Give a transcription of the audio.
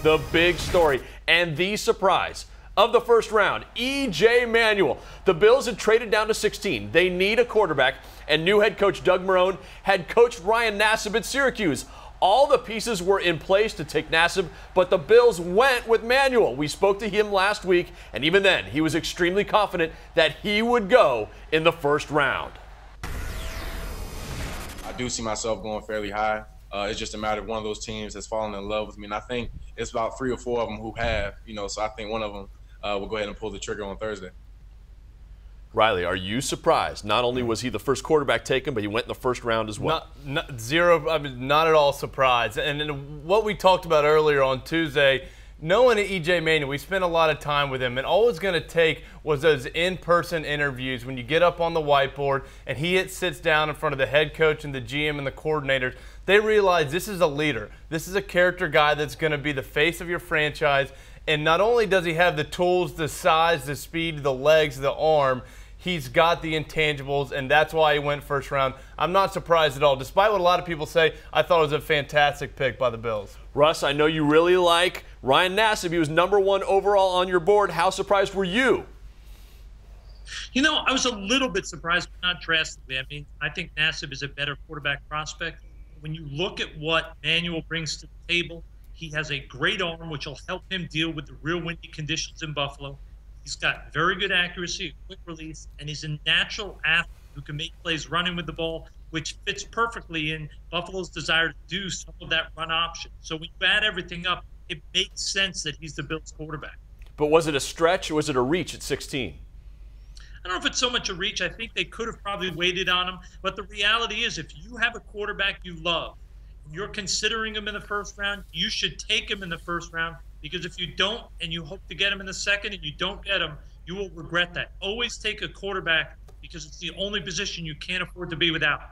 the big story and the surprise of the first round, EJ Manuel. The Bills had traded down to 16. They need a quarterback, and new head coach Doug Marrone had coached Ryan Nassib at Syracuse. All the pieces were in place to take Nassib, but the Bills went with Manuel. We spoke to him last week, and even then, he was extremely confident that he would go in the first round. I do see myself going fairly high. It's just a matter of one of those teams that's fallen in love with me, and I think it's about 3 or 4 of them who have, so I think one of them will go ahead and pull the trigger on Thursday. Riley, are you surprised? Not only was he the first quarterback taken, but he went in the first round as well. Not at all surprised. And what we talked about earlier on Tuesday, knowing EJ Manuel, we spent a lot of time with him, and all it was going to take was those in-person interviews when you get up on the whiteboard and he sits down in front of the head coach and the GM and the coordinators. They realize this is a leader. This is a character guy that's going to be the face of your franchise. And not only does he have the tools, the size, the speed, the legs, the arm, he's got the intangibles, and that's why he went first round. I'm not surprised at all. Despite what a lot of people say, I thought it was a fantastic pick by the Bills. Russ, I know you really like Ryan Nassib. He was #1 overall on your board. How surprised were you? I was a little bit surprised, but not drastically. I think Nassib is a better quarterback prospect. When you look at what Manuel brings to the table, he has a great arm, which will help him deal with the real windy conditions in Buffalo. He's got very good accuracy, quick release, and he's a natural athlete who can make plays running with the ball, which fits perfectly in Buffalo's desire to do some of that run option. So when you add everything up, it makes sense that he's the Bills' quarterback. But was it a stretch or was it a reach at 16? I don't know if it's so much a reach. I think they could have probably waited on him. But the reality is, if you have a quarterback you love, and you're considering him in the first round, you should take him in the first round. Because if you don't, and you hope to get him in the second, and you don't get him, you will regret that. Always take a quarterback because it's the only position you can't afford to be without.